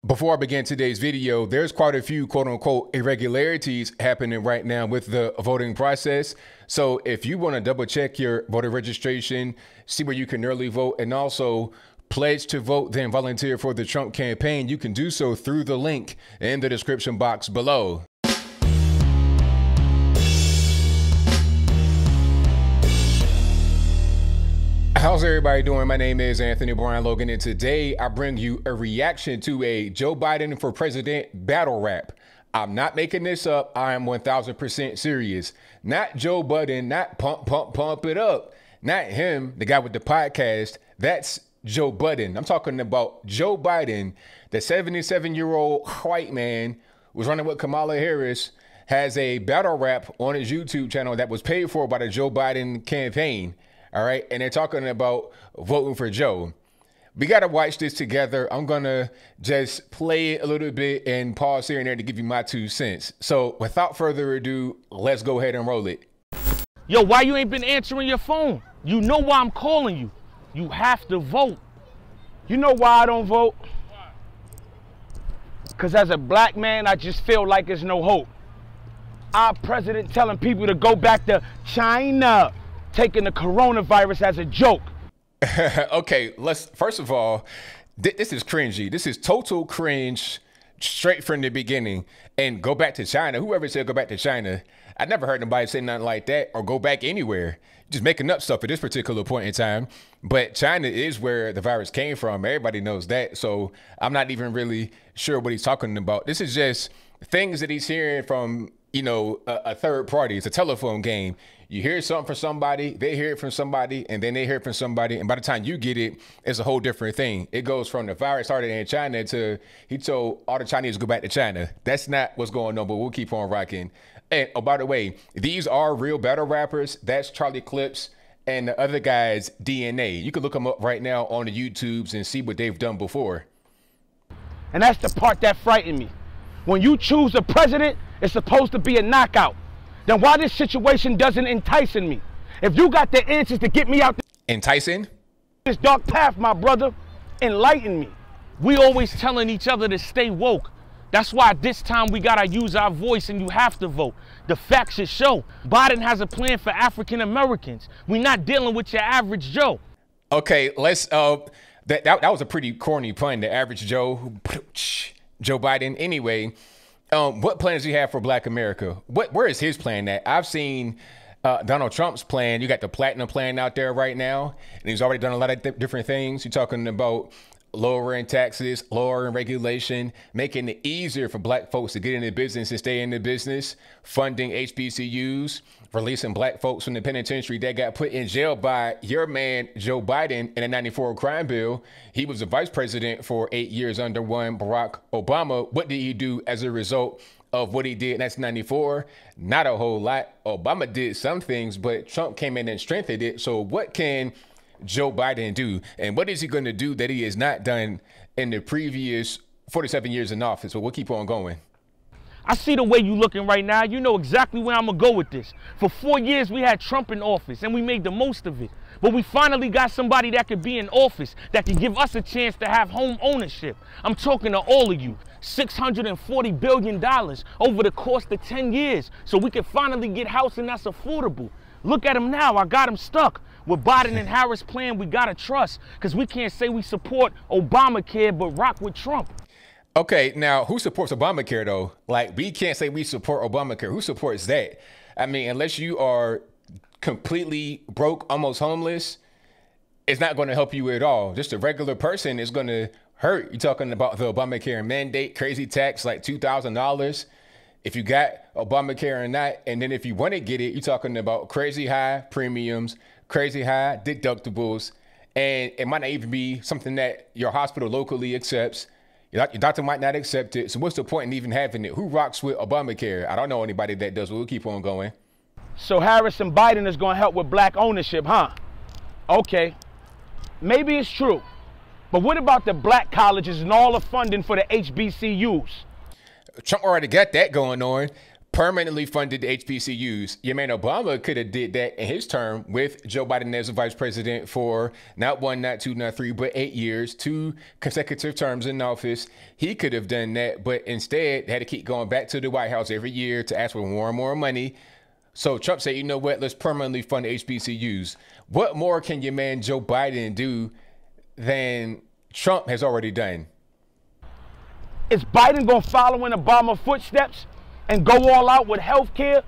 Before I begin today's video, there's quite a few quote unquote irregularities happening right now with the voting process. So if you want to double check your voter registration, see where you can early vote, and also pledge to vote, then volunteer for the Trump campaign, you can do so through the link in the description box below. How's everybody doing? My name is Anthony Brian Logan, and today I bring you a reaction to a Joe Biden for President battle rap. I'm not making this up. I am 1000% serious. Not Joe Budden, not pump it up. Not him, the guy with the podcast. That's Joe Budden. I'm talking about Joe Biden, the 77-year-old white man who's running with Kamala Harris, has a battle rap on his YouTube channel that was paid for by the Joe Biden campaign. All right. And they're talking about voting for Joe. We got to watch this together. I'm going to just play it a little bit and pause here and there to give you my 2 cents. So without further ado, let's go ahead and roll it. Yo, why you ain't been answering your phone? You know why I'm calling you. You have to vote. You know why I don't vote? Because as a black man, I just feel like there's no hope. Our president telling people to go back to China, taking the coronavirus as a joke. Okay, first of all, this is cringy. This is total cringe straight from the beginning. And go back to China. Whoever said go back to China, I never heard nobody say nothing like that, or go back anywhere. Just making up stuff at this particular point in time. But China is where the virus came from. Everybody knows that. So I'm not even really sure what he's talking about. This is just things that he's hearing from, you know, a third party. It's a telephone game. You hear something from somebody, they hear it from somebody, and then they hear it from somebody. And by the time you get it, it's a whole different thing. It goes from the virus started in China to he told all the Chinese to go back to China. That's not what's going on, but we'll keep on rocking. And oh, by the way, these are real battle rappers. That's Charlie Clips and the other guy's DNA. You can look them up right now on the YouTubes and see what they've done before. And that's the part that frightened me. When you choose a president, it's supposed to be a knockout. Then why this situation doesn't entice me? If you got the answers to get me out this dark path, my brother, enlighten me. We always telling each other to stay woke. That's why this time we gotta use our voice, and you have to vote. The facts should show. Biden has a plan for African Americans. We're not dealing with your average Joe. Okay, let's that was a pretty corny pun, the average Joe. Joe Biden. Anyway, what plans do you have for Black America? Where is his plan at? I've seen Donald Trump's plan. You got the platinum plan out there right now, and he's already done a lot of different things. You're talking about lowering taxes, lowering regulation, making it easier for Black folks to get into business and stay in the business, funding HBCUs, releasing Black folks from the penitentiary that got put in jail by your man, Joe Biden, in a '94 crime bill. He was the vice president for 8 years under one Barack Obama. What did he do as a result of what he did in 1994? Not a whole lot. Obama did some things, but Trump came in and strengthened it. So what can Joe Biden do? And what is he going to do that he has not done in the previous 47 years in office? So we'll keep on going. I see the way you looking right now. You know exactly where I'm going to go with this. For 4 years, we had Trump in office, and we made the most of it. But we finally got somebody that could be in office, that could give us a chance to have home ownership. I'm talking to all of you. $640 billion over the course of 10 years. So we can finally get housing that's affordable. Look at him now. I got him stuck. With Biden and Harris' plan, we got to trust, because we can't say we support Obamacare but rock with Trump. Okay, now who supports Obamacare though? Like, we can't say we support Obamacare. Who supports that? I mean, unless you are completely broke, almost homeless, it's not going to help you at all. Just a regular person is going to hurt. You're talking about the Obamacare mandate, crazy tax, like $2,000. If you got Obamacare or not, and then if you want to get it, you're talking about crazy high premiums, crazy high deductibles, and it might not even be something that your hospital locally accepts. Your doctor might not accept it. So what's the point in even having it? Who rocks with Obamacare? I don't know anybody that does. We'll keep on going. So Harris and Biden is going to help with Black ownership, huh? Okay, maybe it's true. But what about the Black colleges and all the funding for the HBCUs? Trump already got that going on. permanently funded the HBCUs. Your man Obama could have did that in his term with Joe Biden as the vice president for not 1, not 2, not 3, but 8 years, 2 consecutive terms in office. He could have done that, but instead had to keep going back to the White House every year to ask for more and more money. So Trump said, you know what, let's permanently fund HBCUs. What more can your man Joe Biden do than Trump has already done? Is Biden going to follow in Obama's footsteps and go all out with health care?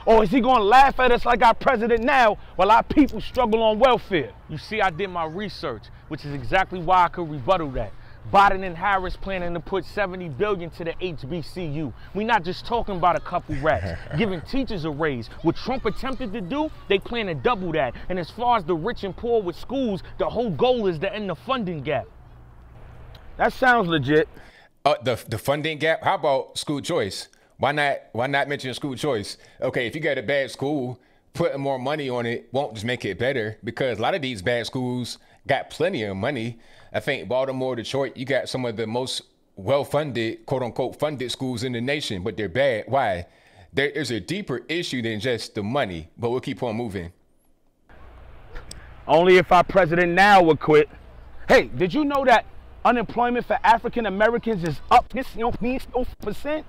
Or is he going to laugh at us like our president now while our people struggle on welfare? You see, I did my research, which is exactly why I could rebuttal that. Biden and Harris planning to put $70 billion to the HBCU. We're not just talking about a couple rats, giving teachers a raise. What Trump attempted to do, they plan to double that. And as far as the rich and poor with schools, the whole goal is to end the funding gap. That sounds legit. The funding gap? How about school choice? Why not mention school choice? Okay, if you got a bad school, putting more money on it won't just make it better, because a lot of these bad schools got plenty of money. I think Baltimore, Detroit, you got some of the most well-funded, quote-unquote, funded schools in the nation, but they're bad. Why? There's a deeper issue than just the money, but we'll keep on moving. Only if our president now would quit. Hey, did you know that unemployment for African Americans is up %?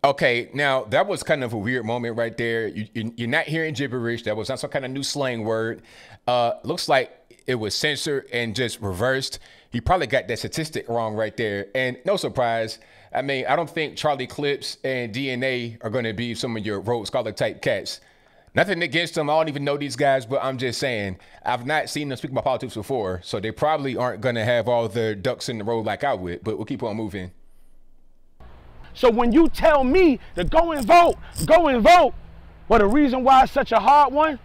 Okay, now that was kind of a weird moment right there. You're not hearing gibberish. That was not some kind of new slang word. Looks like it was censored and just reversed. He probably got that statistic wrong right there. And no surprise. I mean, I don't think Charlie Clips and DNA are going to be some of your Rhodes Scholar type cats. Nothing against them. I don't even know these guys, but I'm just saying, I've not seen them speak about politics before, so they probably aren't going to have all their ducks in the row like I would, but we'll keep on moving. So when you tell me to go and vote, well, the reason why it's such a hard one,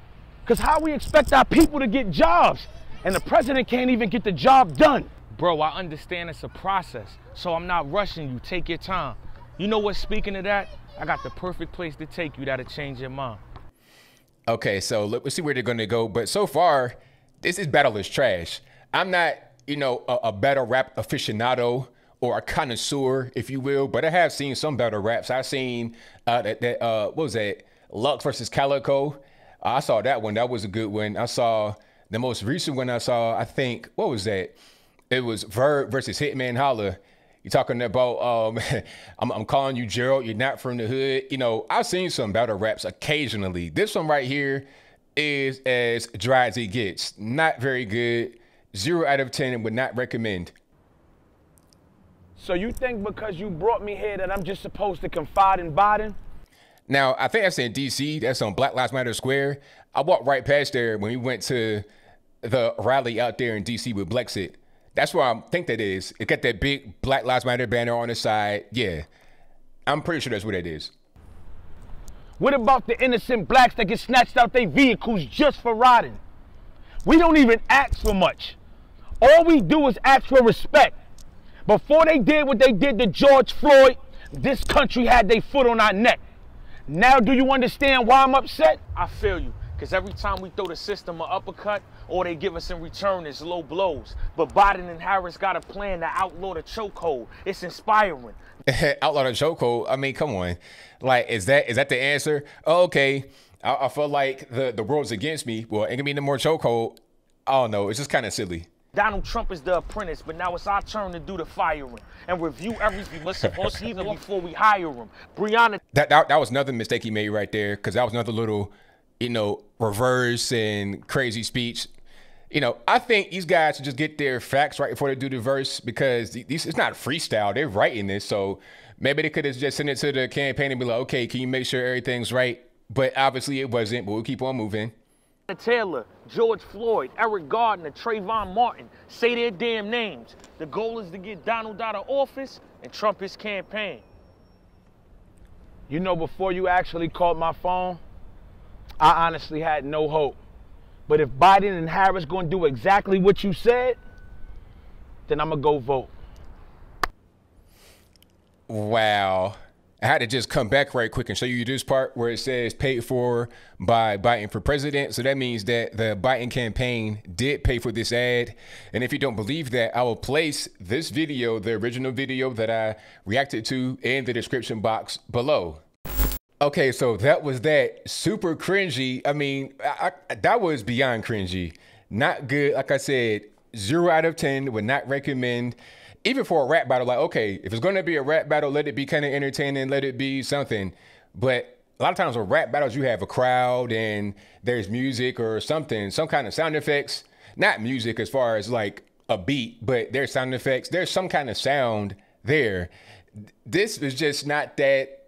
because how we expect our people to get jobs, and the president can't even get the job done. Bro, I understand it's a process, so I'm not rushing you. Take your time. You know what, speaking of that, I got the perfect place to take you that'll change your mind. Okay, so let's see where they're going to go. But so far, this battle is trash. I'm not, a battle rap aficionado or a connoisseur, if you will, but I have seen some battle raps. I've seen what was that? Lux versus Calico. I saw that one. That was a good one. I saw the most recent one I saw, I think, what was that? It was Verb versus Hitman Holla. You're talking about, I'm calling you Gerald, you're not from the hood. I've seen some battle raps occasionally. This one right here is as dry as it gets. Not very good. 0 out of 10 and would not recommend. So you think because you brought me here that I'm just supposed to confide in Biden? Now, I think that's in D.C. That's on Black Lives Matter Square. I walked right past there when we went to the rally out there in D.C. with Blexit. That's where I think that is. It got that big Black Lives Matter banner on the side. Yeah, I'm pretty sure that's what it is. What about the innocent blacks that get snatched out their vehicles just for riding? We don't even ask for much. All we do is ask for respect. Before they did what they did to George Floyd, this country had their foot on our neck. Now do you understand why I'm upset? I feel you, because every time we throw the system an uppercut, all they give us in return is low blows. But Biden and Harris got a plan to outlaw the chokehold. It's inspiring. Outlaw the chokehold? I mean, come on. Like, is that the answer? Oh, okay, I feel like the world's against me. Well, ain't gonna be no more chokehold. I don't know. It's just kind of silly. Donald Trump is the apprentice, but now it's our turn to do the firing and review everything even before we hire him. Brianna. That was another mistake he made right there, because that was another little, reverse and crazy speech. I think these guys should just get their facts right before they do the verse, because it's not freestyle. They're writing this, so maybe they could have just sent it to the campaign and be like, okay, can you make sure everything's right? But obviously it wasn't, but we'll keep on moving. Taylor, George Floyd, Eric Gardner, Trayvon Martin, say their damn names. The goal is to get Donald out of office and Trump his campaign. Before you actually called my phone, I honestly had no hope. But if Biden and Harris gonna do exactly what you said, then I'm gonna go vote. Wow. I had to just come back right quick and show you this part where it says paid for by Biden for president. So that means that the Biden campaign did pay for this ad. And if you don't believe that, I will place this video, the original video that I reacted to, in the description box below. Okay, so that was that super cringy. I mean, that was beyond cringy. Not good. Like I said, 0 out of 10. Would not recommend. Even for a rap battle, like, okay, if it's going to be a rap battle, let it be kind of entertaining, let it be something. But a lot of times with rap battles, you have a crowd and there's music or something, some kind of sound effects. Not music as far as like a beat, but there's sound effects. There's some kind of sound there. This was just not that.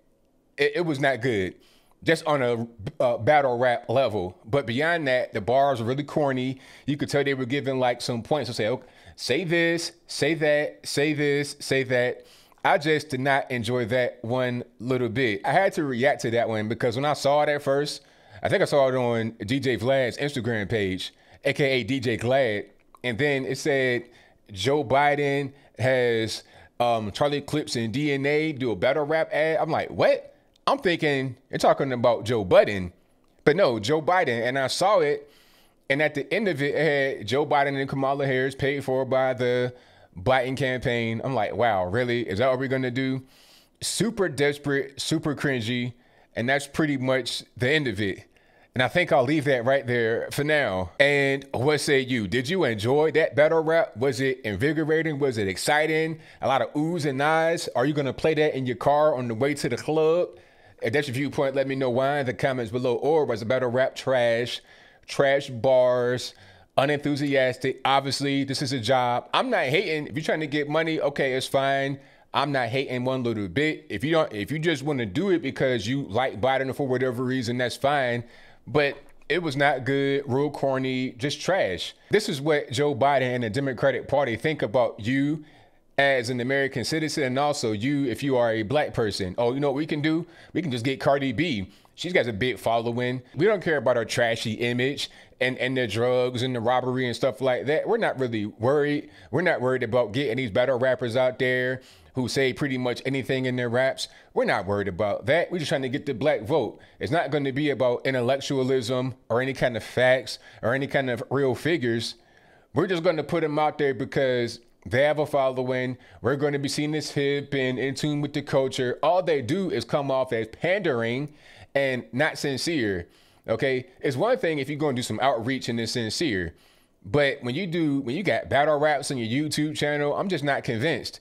It was not good, just on a battle rap level. But beyond that, the bars were really corny. You could tell they were giving like some points to say, okay, say this, say that, say this, say that. I just did not enjoy that one little bit. I had to react to that one because when I saw it at first, I think I saw it on DJ Vlad's Instagram page, aka DJ Glad, and then it said Joe Biden has Charlie Clips and DNA do a battle rap ad. I'm like, what? I'm thinking you're talking about Joe Budden, but no, Joe Biden. And I saw it, and at the end of it, it had Joe Biden and Kamala Harris paid for by the Biden campaign. I'm like, wow, really? Is that what we're gonna do? Super desperate, super cringy, and that's pretty much the end of it. And I think I'll leave that right there for now. And what say you? Did you enjoy that battle rap? Was it invigorating? Was it exciting? A lot of oohs and ahs? Are you gonna play that in your car on the way to the club? If that's your viewpoint, let me know why in the comments below. Or was the battle rap trash bars, unenthusiastic? Obviously, this is a job. I'm not hating. If you're trying to get money, okay, it's fine. I'm not hating one little bit. If you just want to do it because you like Biden for whatever reason, that's fine. But it was not good, real corny, just trash. This is what Joe Biden and the Democratic Party think about you as an American citizen, and also you if you are a black person. Oh, you know what we can do? We can just get Cardi B. She's got a big following. We don't care about her trashy image and the drugs and the robbery and stuff like that. We're not really worried. We're not worried about getting these battle rappers out there who say pretty much anything in their raps. We're not worried about that. We're just trying to get the black vote. It's not going to be about intellectualism or any kind of facts or any kind of real figures. We're just going to put them out there because they have a following. We're going to be seen as hip and in tune with the culture. All they do is come off as pandering and not sincere. Okay, it's one thing if you're going to do some outreach and it's sincere, but when you got battle raps on your YouTube channel, I'm just not convinced.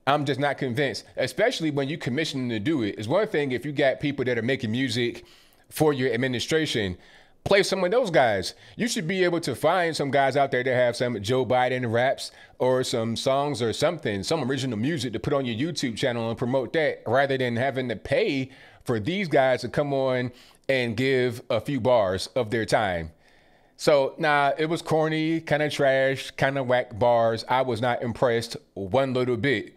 I'm just not convinced, especially when you commission them to do it. It's one thing if you got people that are making music for your administration. Play some of those guys. You should be able to find some guys out there that have some Joe Biden raps or some songs or something, some original music to put on your YouTube channel and promote that, rather than having to pay for these guys to come on and give a few bars of their time. So, nah, it was corny, kind of trash, kind of whack bars. I was not impressed one little bit.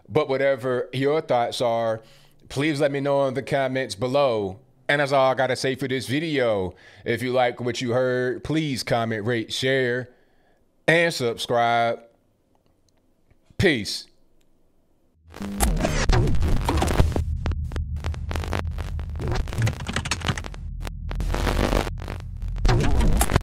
But whatever your thoughts are, please let me know in the comments below. And that's all I gotta say for this video. If you like what you heard, please comment, rate, share, and subscribe. Peace.